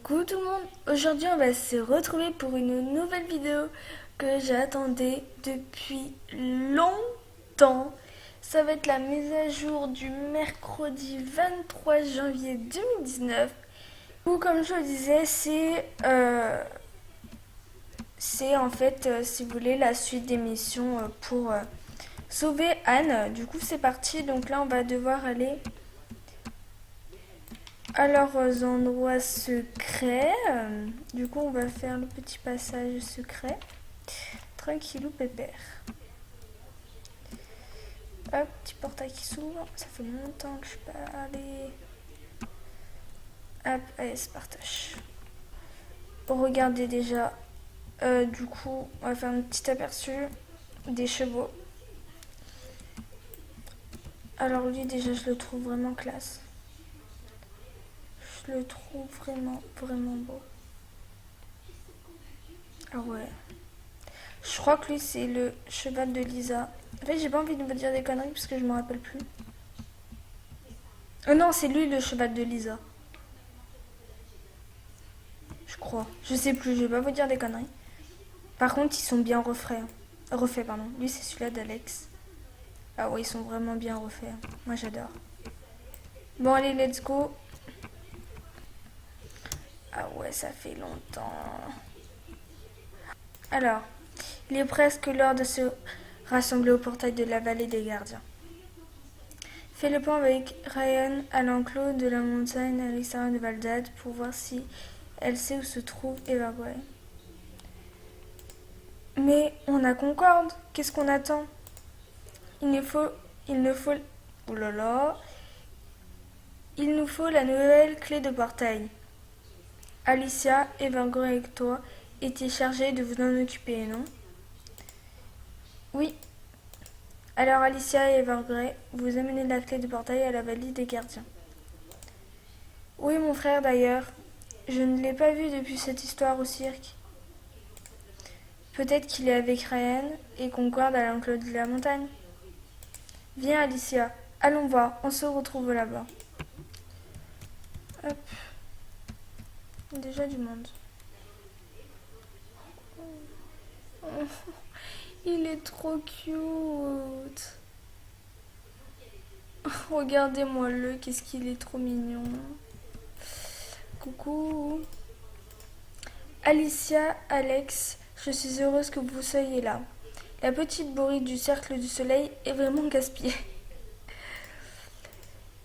Coucou tout le monde, aujourd'hui on va se retrouver pour une nouvelle vidéo que j'attendais depuis longtemps. Ça va être la mise à jour du mercredi 23 janvier 2019. Ou comme je le disais, c'est en fait, si vous voulez, la suite des missions pour sauver Anne. Du coup c'est parti, donc là on va devoir aller à leurs endroits secrets. Du coup, on va faire le petit passage secret. Tranquillou pépère. Hop, petit portail qui s'ouvre. Ça fait longtemps que je suis pas allée. Hop, allez, c'est partage. Regardez déjà. Du coup, on va faire un petit aperçu des chevaux. Alors lui, déjà, je le trouve vraiment classe. Je le trouve vraiment, vraiment beau. Ah ouais. Je crois que lui, c'est le cheval de Lisa. En fait, j'ai pas envie de vous dire des conneries parce que je me rappelle plus. Oh non, c'est lui le cheval de Lisa. Je crois. Je sais plus, je vais pas vous dire des conneries. Par contre, ils sont bien refaits. Refaits, pardon. Lui, c'est celui-là d'Alex. Ah ouais, ils sont vraiment bien refaits. Moi, j'adore. Bon, allez, let's go. Ah ouais, ça fait longtemps. Alors, il est presque l'heure de se rassembler au portail de la vallée des gardiens. Fais le point avec Ryan à l'enclos de la montagne à l'extérieur de Valdad pour voir si elle sait où se trouve Evergrey. Mais on a Concorde, qu'est-ce qu'on attend? Il ne faut... Oh là là. Il nous faut la nouvelle clé de portail. Alicia, Evergrey et toi étiez chargés de vous en occuper, non? Oui. Alors Alicia et Evergrey, vous amenez la clé de portail à la vallée des gardiens. Oui, mon frère d'ailleurs. Je ne l'ai pas vu depuis cette histoire au cirque. Peut-être qu'il est avec Ryan et Concorde à l'enclos de la montagne. Viens Alicia, allons voir, on se retrouve là-bas. Hop, déjà du monde. Oh, il est trop cute. Regardez-moi le, qu'est-ce qu'il est trop mignon. Coucou. Alicia, Alex, je suis heureuse que vous soyez là. La petite bourrique du cercle du soleil est vraiment gaspillée.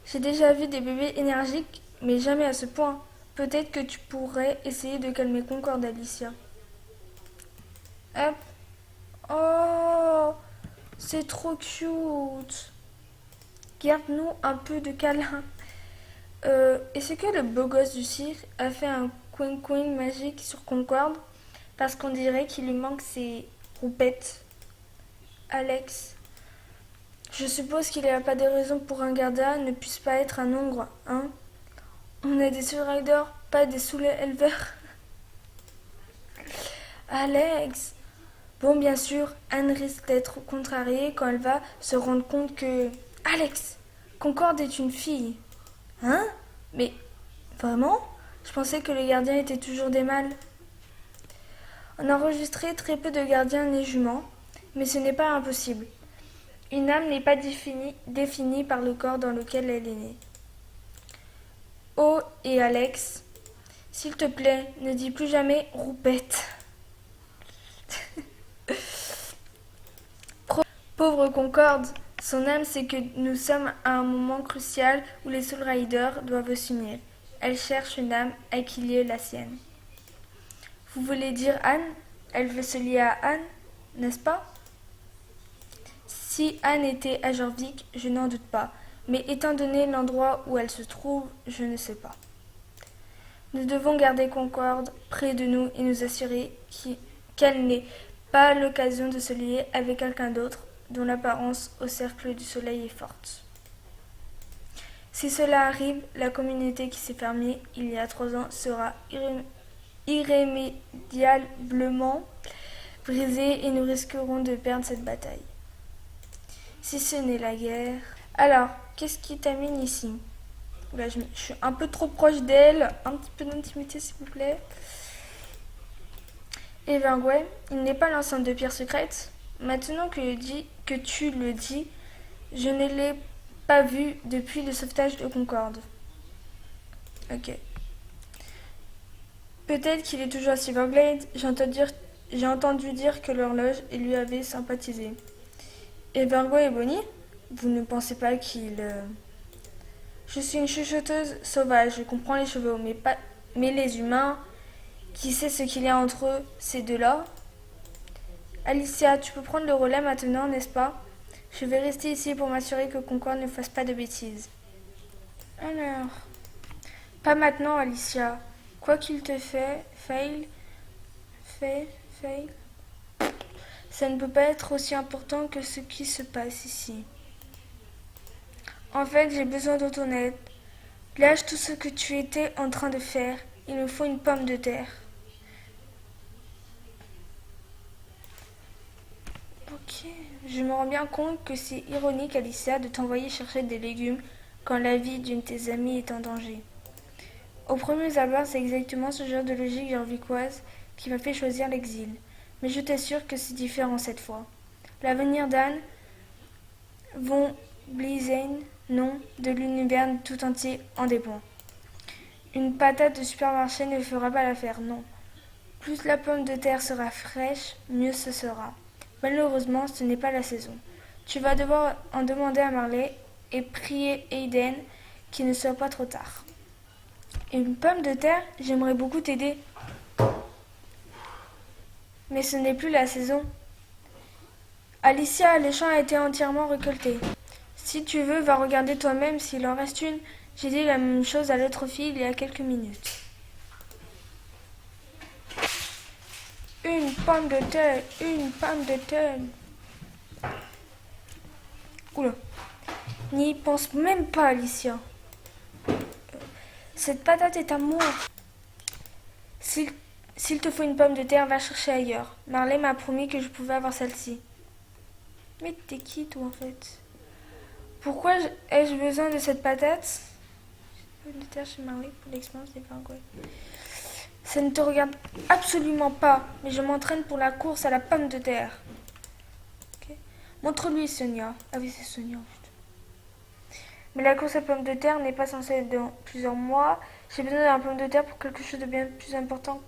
J'ai déjà vu des bébés énergiques, mais jamais à ce point. Peut-être que tu pourrais essayer de calmer Concorde, Alicia. Hop. Oh, c'est trop cute. Garde-nous un peu de câlin. Est-ce que le beau gosse du cirque a fait un coin magique sur Concorde? Parce qu'on dirait qu'il lui manque ses roupettes. Alex, je suppose qu'il n'y a pas de raison pour un gardien ne puisse pas être un hongre, hein? On est des soul-riders, pas des soul-éleveurs. Alex. Bon, bien sûr, Anne risque d'être contrariée quand elle va se rendre compte que... Alex, Concorde est une fille. Hein? Mais vraiment? Je pensais que les gardiens étaient toujours des mâles. On a enregistré très peu de gardiens nés juments, mais ce n'est pas impossible. Une âme n'est pas définie par le corps dans lequel elle est née. Oh, et Alex, s'il te plaît, ne dis plus jamais roupette. Pauvre Concorde, son âme sait que nous sommes à un moment crucial où les Soul Riders doivent s'unir. Elle cherche une âme à qui lier la sienne. Vous voulez dire Anne? Elle veut se lier à Anne, n'est-ce pas? Si Anne était à Jorvik, je n'en doute pas, mais étant donné l'endroit où elle se trouve, je ne sais pas. Nous devons garder Concorde près de nous et nous assurer qu'elle n'ait pas l'occasion de se lier avec quelqu'un d'autre dont l'apparence au cercle du soleil est forte. Si cela arrive, la communauté qui s'est fermée il y a 3 ans sera irrémédiablement brisée et nous risquerons de perdre cette bataille. Si ce n'est la guerre... Alors, qu'est-ce qui t'amène ici? Oula, je suis un peu trop proche d'elle. Un petit peu d'intimité, s'il vous plaît. Evergway, il n'est pas l'enceinte de pierre secrète. Maintenant que tu le dis, je ne l'ai pas vu depuis le sauvetage de Concorde. Ok. Peut-être qu'il est toujours à Silverglade. J'ai entendu dire que l'horloge lui avait sympathisé. Evergway et Bonnie, vous ne pensez pas qu'il... Je suis une chuchoteuse sauvage, je comprends les chevaux, mais les humains, qui sait ce qu'il y a entre eux, ces deux-là? Alicia, tu peux prendre le relais maintenant, n'est-ce pas? Je vais rester ici pour m'assurer que Concorde ne fasse pas de bêtises. Alors... Pas maintenant, Alicia. Quoi qu'il te fail, ça ne peut pas être aussi important que ce qui se passe ici. En fait, j'ai besoin de ton aide. Lâche tout ce que tu étais en train de faire. Il me faut une pomme de terre. Ok. Je me rends bien compte que c'est ironique, Alicia, de t'envoyer chercher des légumes quand la vie d'une de tes amies est en danger. Au premier abord, c'est exactement ce genre de logique gervicoise qui m'a fait choisir l'exil. Mais je t'assure que c'est différent cette fois. L'avenir d'Anne von Bliesen, non, de l'univers tout entier en dépend. Une patate de supermarché ne fera pas l'affaire, non. Plus la pomme de terre sera fraîche, mieux ce sera. Malheureusement, ce n'est pas la saison. Tu vas devoir en demander à Marley et prier Aiden qu'il ne soit pas trop tard. Une pomme de terre, j'aimerais beaucoup t'aider. Mais ce n'est plus la saison. Alicia, le champ a été entièrement récolté. Si tu veux, va regarder toi-même s'il en reste une. J'ai dit la même chose à l'autre fille il y a quelques minutes. Une pomme de terre, une pomme de terre. Oula. N'y pense même pas, Alicia. Cette patate est à moi. S'il te faut une pomme de terre, va chercher ailleurs. Marley m'a promis que je pouvais avoir celle-ci. Mais t'es qui, toi, en fait? Pourquoi ai-je besoin de cette patate? Pomme de terre chez Marley pour l'expérience des pingouins. Ça ne te regarde absolument pas, mais je m'entraîne pour la course à la pomme de terre. Okay. Montre-lui, Sonia. Ah oui, c'est Sonia. Mais la course à pomme de terre n'est pas censée être dans plusieurs mois. J'ai besoin d'un pomme de terre pour quelque chose de bien plus important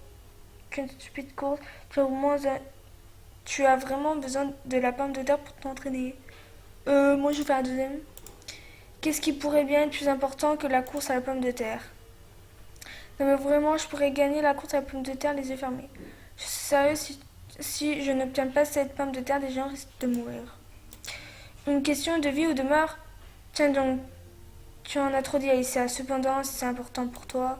qu'une stupide course. Tu as vraiment besoin de la pomme de terre pour t'entraîner. Moi je fais un deuxième. Qu'est-ce qui pourrait bien être plus important que la course à la pomme de terre? Non mais vraiment, je pourrais gagner la course à la pomme de terre les yeux fermés. Je suis sérieux, si je n'obtiens pas cette pomme de terre, des gens risquent de mourir. Une question de vie ou de mort? Tiens donc, tu en as trop dit, Aïssa. Cependant, si c'est important pour toi,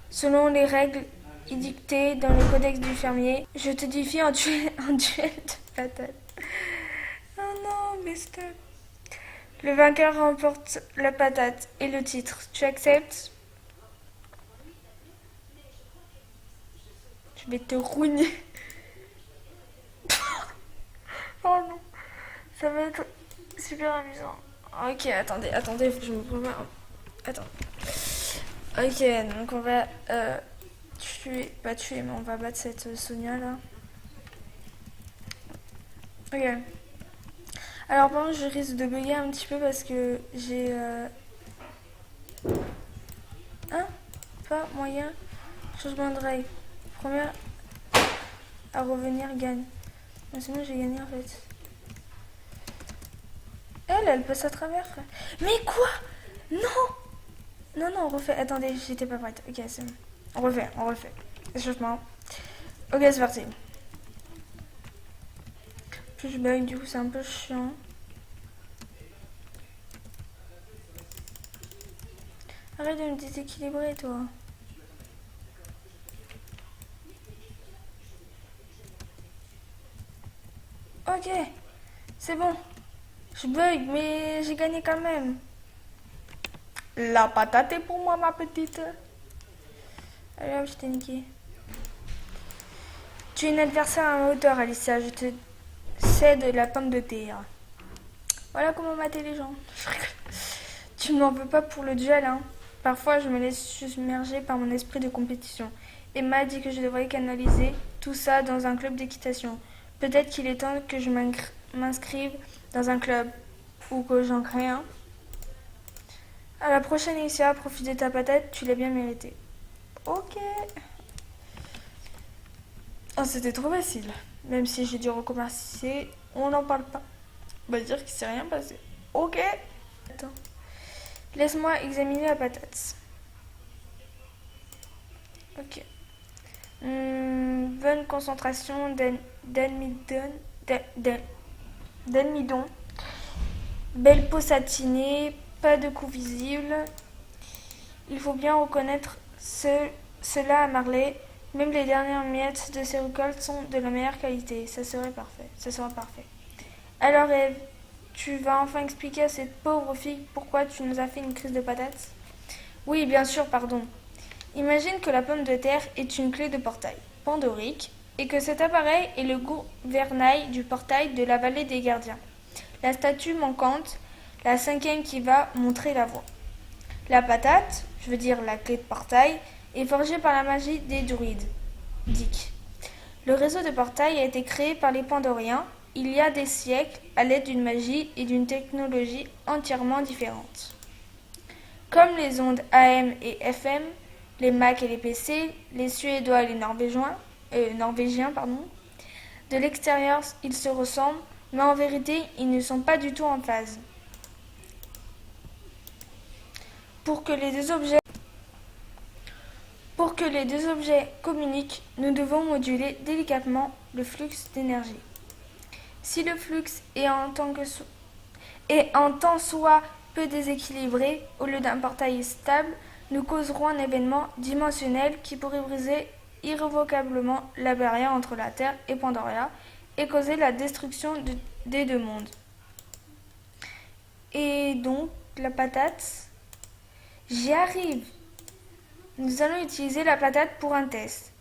selon les règles édictées dans le codex du fermier, je te défie en duel de patates. Oh non, mais stop. Le vainqueur remporte la patate et le titre. Tu acceptes? Je vais te rougner. Oh non. Ça va être super amusant. Ok, attendez, faut que je me prépare. Attends. Ok, donc on va tuer, mais on va battre cette Sonia là. Ok. Alors par contre, je risque de bugger un petit peu parce que j'ai... Hein? Pas moyen. Changement de règle. Première à revenir gagne. Mais c'est moi j'ai gagné en fait. Elle passe à travers. Mais quoi? Non, on refait. Attendez, j'étais pas prête. Ok, c'est bon. On refait. Échauffement. Ok, c'est parti. Plus je bug, du coup, c'est un peu chiant. Arrête de me déséquilibrer, toi. Ok, c'est bon. Je bug, mais j'ai gagné quand même. La patate est pour moi, ma petite. Allez hop, je t'ai niqué. Tu es une adversaire à ma hauteur, Alicia. Je te cède la pomme de terre. Voilà comment mater les gens. Tu ne m'en veux pas pour le duel, hein. Parfois, je me laisse submerger par mon esprit de compétition. Emma a dit que je devrais canaliser tout ça dans un club d'équitation. Peut-être qu'il est temps que je m'inscrive dans un club ou que j'en crée un. À la prochaine, Alicia, profite de ta patate, tu l'as bien mérité. Ok. Oh, c'était trop facile. Même si j'ai dû recommencer, on n'en parle pas. On va dire qu'il s'est rien passé. Ok. Attends. Laisse-moi examiner la patate. Ok. Bonne concentration d'amidon. D'amidon. Belle peau satinée, pas de coups visibles. Il faut bien reconnaître cela à Marley. Même les dernières miettes de ses récoltes sont de la meilleure qualité. Ça sera parfait. Alors Eve, tu vas enfin expliquer à cette pauvre fille pourquoi tu nous as fait une crise de patates? Oui, bien sûr, pardon. Imagine que la pomme de terre est une clé de portail pandorique et que cet appareil est le gouvernail du portail de la vallée des gardiens. La statue manquante, la cinquième qui va montrer la voie. La patate, je veux dire la clé de portail, est forgée par la magie des druides. Dick. Le réseau de portail a été créé par les Pandoriens il y a des siècles à l'aide d'une magie et d'une technologie entièrement différentes. Comme les ondes AM et FM, les Mac et les PC, les Suédois et les Norvégiens, de l'extérieur ils se ressemblent, mais en vérité ils ne sont pas du tout en phase. Pour que les deux objets communiquent, nous devons moduler délicatement le flux d'énergie. Si le flux est en tant soit peu déséquilibré, au lieu d'un portail stable, nous causerons un événement dimensionnel qui pourrait briser irrévocablement la barrière entre la Terre et Pandoria et causer la destruction des deux mondes. Et donc, la patate, j'y arrive. Nous allons utiliser la patate pour un test,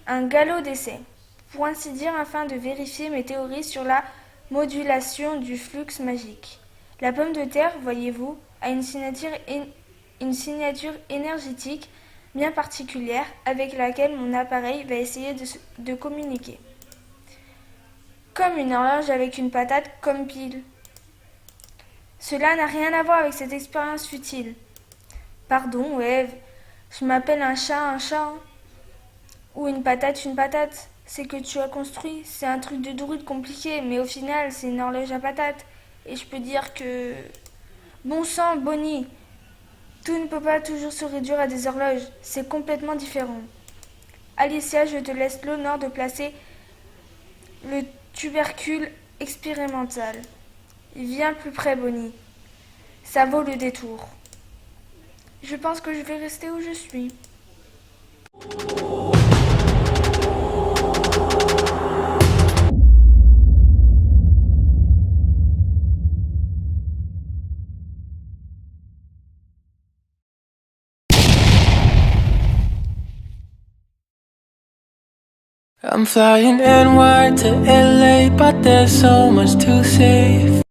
un galop d'essai, pour ainsi dire afin de vérifier mes théories sur la modulation du flux magique. La pomme de terre, voyez-vous, a une signature énergétique bien particulière avec laquelle mon appareil va essayer de communiquer. Comme une horloge avec une patate comme pile. Cela n'a rien à voir avec cette expérience futile. Pardon, Eve, je m'appelle un chat. Ou une patate. C'est que tu as construit. C'est un truc de druide compliqué, mais au final, c'est une horloge à patate. Et je peux dire que... Bon sang, Bonnie, tout ne peut pas toujours se réduire à des horloges. C'est complètement différent. Alicia, je te laisse l'honneur de placer le tubercule expérimental. Viens plus près, Bonnie. Ça vaut le détour. Je pense que je vais rester où je suis. I'm flying NY to LA, but there's so much to say.